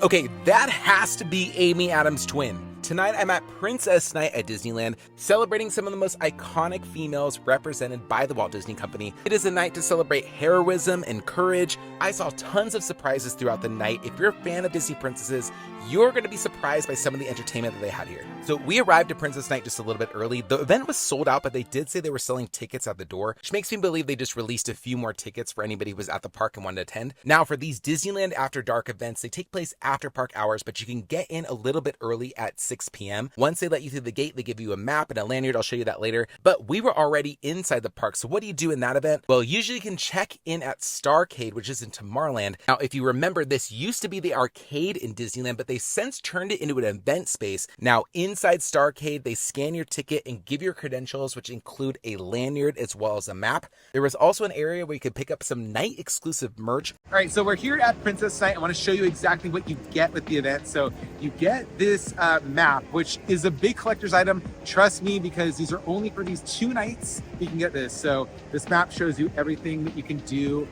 Okay, that has to be Amy Adams' twin. Tonight I'm at Princess Nite at Disneyland, celebrating some of the most iconic females represented by the Walt Disney Company. It is a night to celebrate heroism and courage. I saw tons of surprises throughout the night. If you're a fan of Disney princesses, you're going to be surprised by some of the entertainment that they had here. So we arrived at Princess Nite just a little bit early. The event was sold out, but they did say they were selling tickets at the door, which makes me believe they just released a few more tickets for anybody who was at the park and wanted to attend. Now, for these Disneyland After Dark events, they take place after park hours, but you can get in a little bit early at 6 p.m. Once they let you through the gate, they give you a map and a lanyard. I'll show you that later. But we were already inside the park. So what do you do in that event? Well, usually you can check in at Starcade, which is in Tomorrowland. Now, if you remember, this used to be the arcade in Disneyland, but they since turned it into an event space. Now, inside Starcade, they scan your ticket and give your credentials, which include a lanyard as well as a map. There was also an area where you could pick up some night exclusive merch. All right, so we're here at Princess Nite. I want to show you exactly what you get with the event. So you get this map, which is a big collector's item. Trust me, because these are only for these 2 nights. You can get this. So this map shows you everything that you can do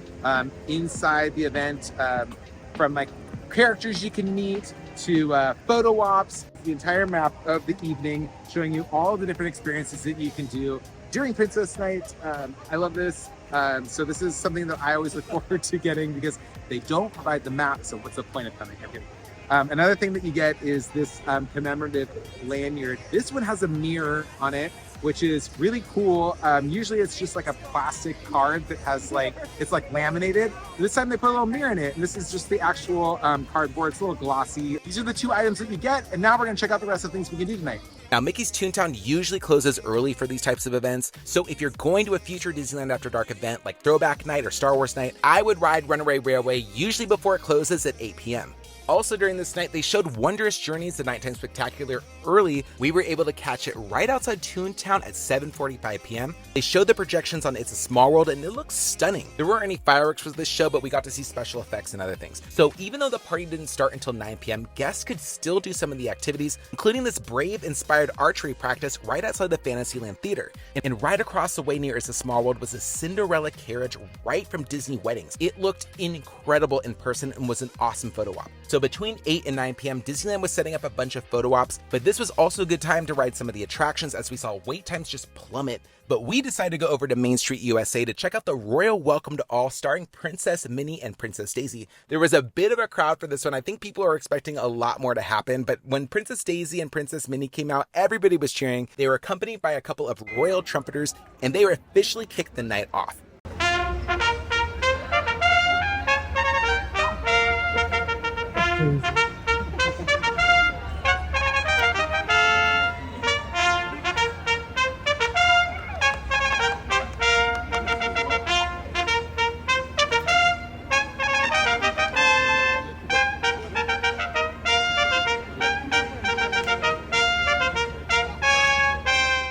inside the event, from like characters you can meet to photo ops, the entire map of the evening, showing you all the different experiences that you can do during Princess Nite. I love this. So this is something that I always look forward to getting because they don't provide the map. So what's the point of coming? Okay. Another thing that you get is this commemorative lanyard. This one has a mirror on it, which is really cool. Usually it's just like a plastic card that has it's like laminated. This time they put a little mirror in it, and this is just the actual cardboard. It's a little glossy. These are the 2 items that you get, and now we're gonna check out the rest of the things we can do tonight. Now, Mickey's Toontown usually closes early for these types of events, so if you're going to a future Disneyland After Dark event like Throwback Night or Star Wars Night, I would ride Runaway Railway usually before it closes at 8 p.m. Also during this night, they showed Wondrous Journeys, the Nighttime Spectacular, early. We were able to catch it right outside Toontown at 7:45 p.m. They showed the projections on It's a Small World, and it looks stunning. There weren't any fireworks for this show, but we got to see special effects and other things. So even though the party didn't start until 9 p.m., guests could still do some of the activities, including this Brave-inspired archery practice right outside the Fantasyland Theater. And right across the way near It's a Small World was a Cinderella carriage right from Disney Weddings. It looked incredible in person and was an awesome photo op. So between 8 and 9 p.m., Disneyland was setting up a bunch of photo ops, but this was also a good time to ride some of the attractions as we saw wait times just plummet. But we decided to go over to Main Street USA to check out the Royal Welcome to All starring Princess Minnie and Princess Daisy. There was a bit of a crowd for this one. I think people are expecting a lot more to happen, but when Princess Daisy and Princess Minnie came out, everybody was cheering. They were accompanied by a couple of royal trumpeters, and they officially kicked the night off.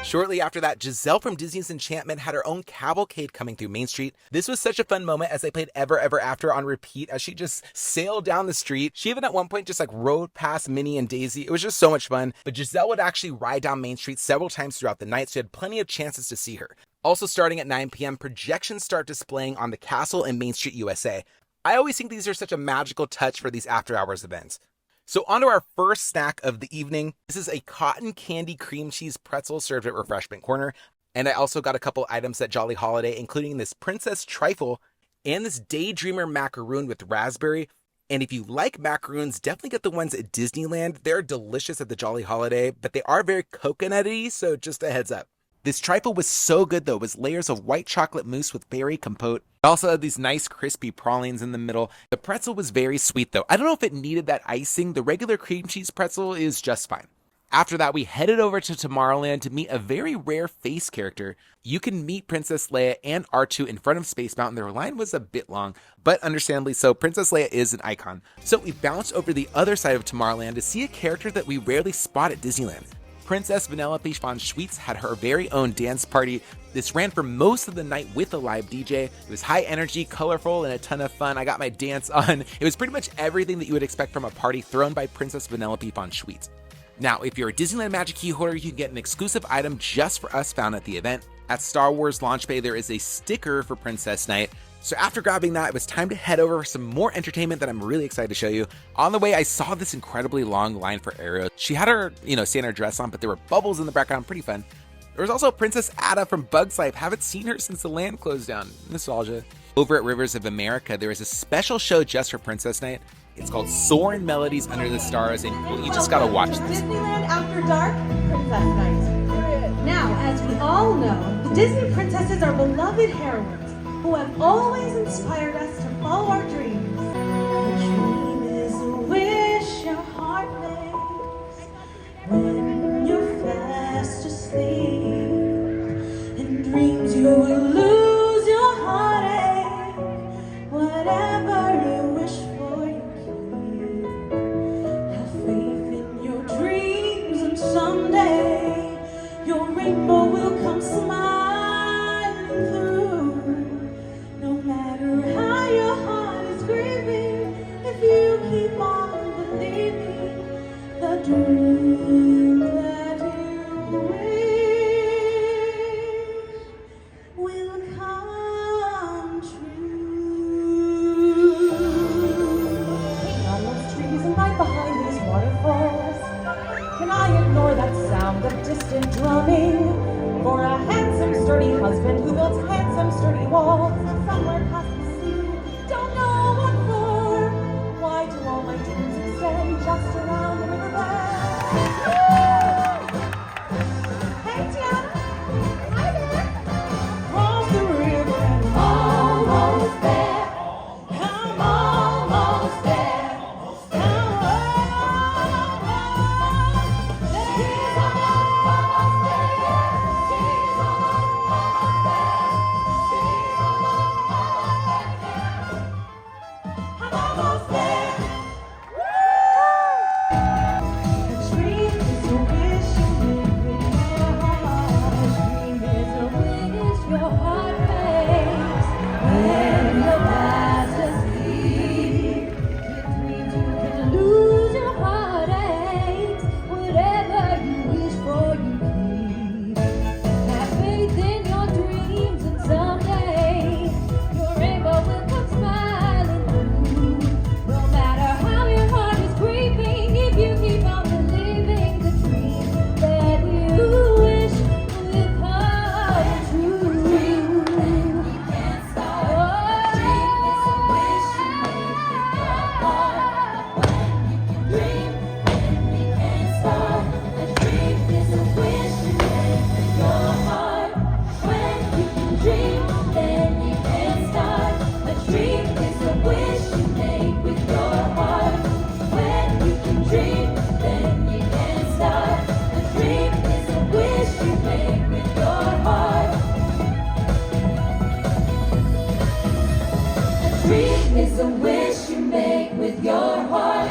Shortly after that, Giselle from Disney's Enchantment had her own cavalcade coming through Main Street. This was such a fun moment as they played Ever Ever After on repeat as she just sailed down the street. She even at one point just rode past Minnie and Daisy. It was just so much fun. But Giselle would actually ride down Main Street several times throughout the night, so you had plenty of chances to see her. Also starting at 9 p.m., projections start displaying on the castle and Main Street USA. I always think these are such a magical touch for these after hours events. So on to our first snack of the evening. This is a cotton candy cream cheese pretzel served at Refreshment Corner. And I also got a couple items at Jolly Holiday, including this Princess Trifle and this Daydreamer macaroon with raspberry. And if you like macaroons, definitely get the ones at Disneyland. They're delicious at the Jolly Holiday, but they are very coconutty, so just a heads up. This trifle was so good though. It was layers of white chocolate mousse with berry compote. It also had these nice crispy pralines in the middle. The pretzel was very sweet though. I don't know if it needed that icing. The regular cream cheese pretzel is just fine. After that, we headed over to Tomorrowland to meet a very rare face character. You can meet Princess Leia and R2 in front of Space Mountain. Their line was a bit long, but understandably so. Princess Leia is an icon. So we bounced over the other side of Tomorrowland to see a character that we rarely spot at Disneyland. Princess Vanellope von Schweetz had her very own dance party. This ran for most of the night with a live DJ. It was high energy, colorful, and a ton of fun. I got my dance on. It was pretty much everything that you would expect from a party thrown by Princess Vanellope von Schweetz. Now, if you're a Disneyland Magic Key holder, you can get an exclusive item just for us found at the event. At Star Wars Launch Bay, there is a sticker for Princess Nite. So after grabbing that, it was time to head over for some more entertainment that I'm really excited to show you. On the way, I saw this incredibly long line for Ariel. She had her, standard dress on, but there were bubbles in the background, pretty fun. There was also Princess Ada from Bug's Life. Haven't seen her since the land closed down. Nostalgia. Over at Rivers of America, there is a special show just for Princess Nite. It's called Soarin' Melodies Under the Stars, and you just gotta watch this. Disneyland After Dark, Princess Nite. Now, as we all know, the Disney princesses are beloved heroines who have always inspired us to follow our dreams. A dream is a wish your heart makes when you're fast asleep. In dreams you will lose your heartache. Whatever you wish for, you keep. Have faith in your dreams, and someday your rainbow will come smiling through. No matter how your heart is grieving, if you keep on believing, the dream that you wish will come true. On those trees and right behind these waterfalls, can I ignore that sound of distant drumming? For a handsome, sturdy husband who builds handsome, sturdy walls somewhere past the sea. Don't know what for. Why do all my dreams extend just around the riverbed? Hey, Tiana. Hi there. Cross the river and almost there. I'm almost there. Is a wish you make with your heart.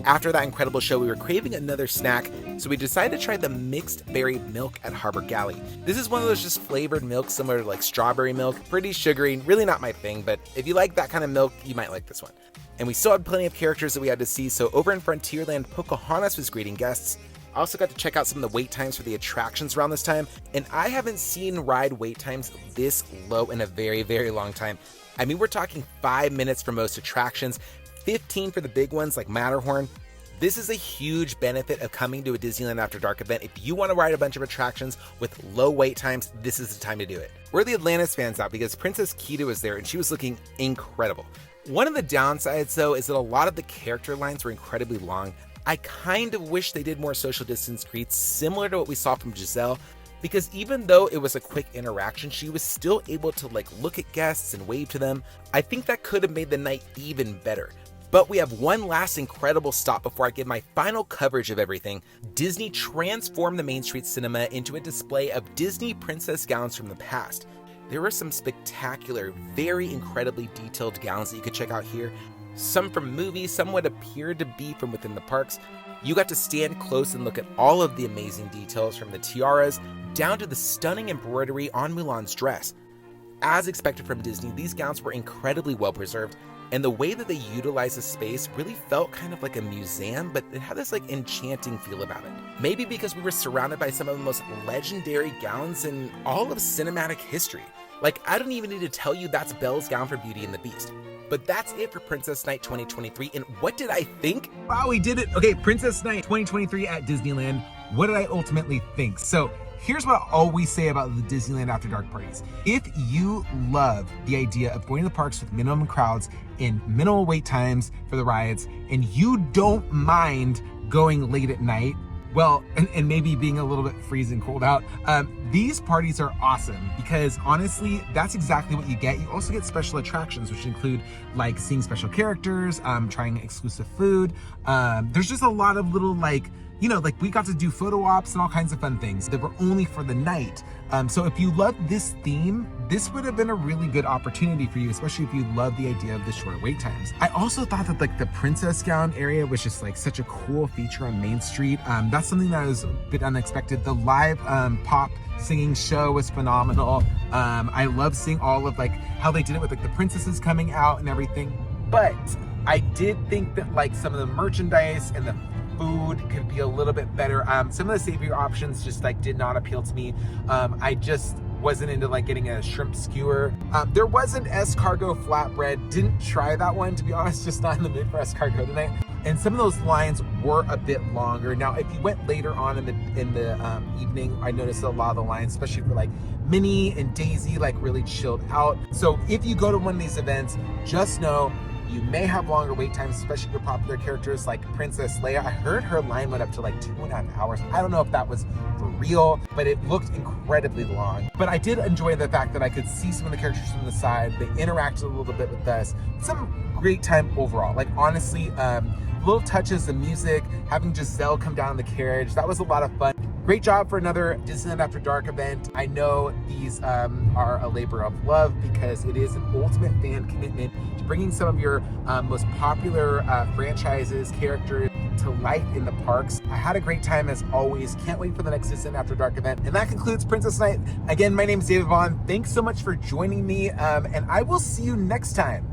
After that incredible show, we were craving another snack, so we decided to try the mixed berry milk at Harbor Galley. This is one of those just flavored milks similar to like strawberry milk, pretty sugary, really not my thing, but if you like that kind of milk, you might like this one. And we still had plenty of characters that we had to see, so over in Frontierland, Pocahontas was greeting guests. I also got to check out some of the wait times for the attractions around this time, and I haven't seen ride wait times this low in a very, very long time. I mean, we're talking 5 minutes for most attractions, 15 for the big ones like Matterhorn. This is a huge benefit of coming to a Disneyland After Dark event. If you want to ride a bunch of attractions with low wait times, this is the time to do it. We're the Atlantis fans out because Princess Kita was there and she was looking incredible. One of the downsides though is that a lot of the character lines were incredibly long. I kind of wish they did more social distance greets similar to what we saw from Giselle, because even though it was a quick interaction, she was still able to look at guests and wave to them. I think that could have made the night even better. But we have one last incredible stop before I give my final coverage of everything. Disney transformed the Main Street Cinema into a display of Disney princess gowns from the past. There were some spectacular, very incredibly detailed gowns that you could check out here. Some from movies, some what appeared to be from within the parks. You got to stand close and look at all of the amazing details from the tiaras down to the stunning embroidery on Mulan's dress. As expected from Disney, these gowns were incredibly well preserved, and the way that they utilized the space really felt kind of like a museum, but it had this like enchanting feel about it. Maybe because we were surrounded by some of the most legendary gowns in all of cinematic history. Like, I don't even need to tell you that's Belle's gown for Beauty and the Beast. But that's it for Princess Nite 2023, and what did I think? Wow, we did it. Okay, Princess Nite 2023 at Disneyland. What did I ultimately think? So here's what I always say about the Disneyland After Dark parties. If you love the idea of going to the parks with minimum crowds and minimal wait times for the rides, and you don't mind going late at night, well, and maybe being a little bit freezing cold out, these parties are awesome because honestly, that's exactly what you get. You also get special attractions, which include like seeing special characters, trying exclusive food. There's just a lot of little like, you know, like we got to do photo ops and all kinds of fun things that were only for the night. So if you love this theme, this would have been a really good opportunity for you, especially if you love the idea of the short wait times. I also thought that like the princess gown area was just like such a cool feature on Main Street. That's something that was a bit unexpected. The live pop singing show was phenomenal. I love seeing all of like how they did it with like the princesses coming out and everything. But I did think that like some of the merchandise and the food could be a little bit better. Some of the savior options just like did not appeal to me. I just wasn't into like getting a shrimp skewer. There was an escargot flatbread. Didn't try that one, to be honest, just not in the mood for escargot tonight. And some of those lines were a bit longer. Now, if you went later on in the evening, I noticed a lot of the lines, especially for like Minnie and Daisy, like really chilled out. So if you go to one of these events, just know you may have longer wait times, especially for popular characters like Princess Leia. I heard her line went up to like 2.5 hours. I don't know if that was for real, but it looked incredibly long. But I did enjoy the fact that I could see some of the characters from the side. They interacted a little bit with us. Some great time overall. Like honestly, little touches of music, having Giselle come down in the carriage, that was a lot of fun. Great job for another Disneyland After Dark event. I know these are a labor of love because it is an ultimate fan commitment to bringing some of your most popular franchises, characters to life in the parks. I had a great time as always. Can't wait for the next Disneyland After Dark event. And that concludes Princess Nite. Again, my name is David Vaughn. Thanks so much for joining me, and I will see you next time.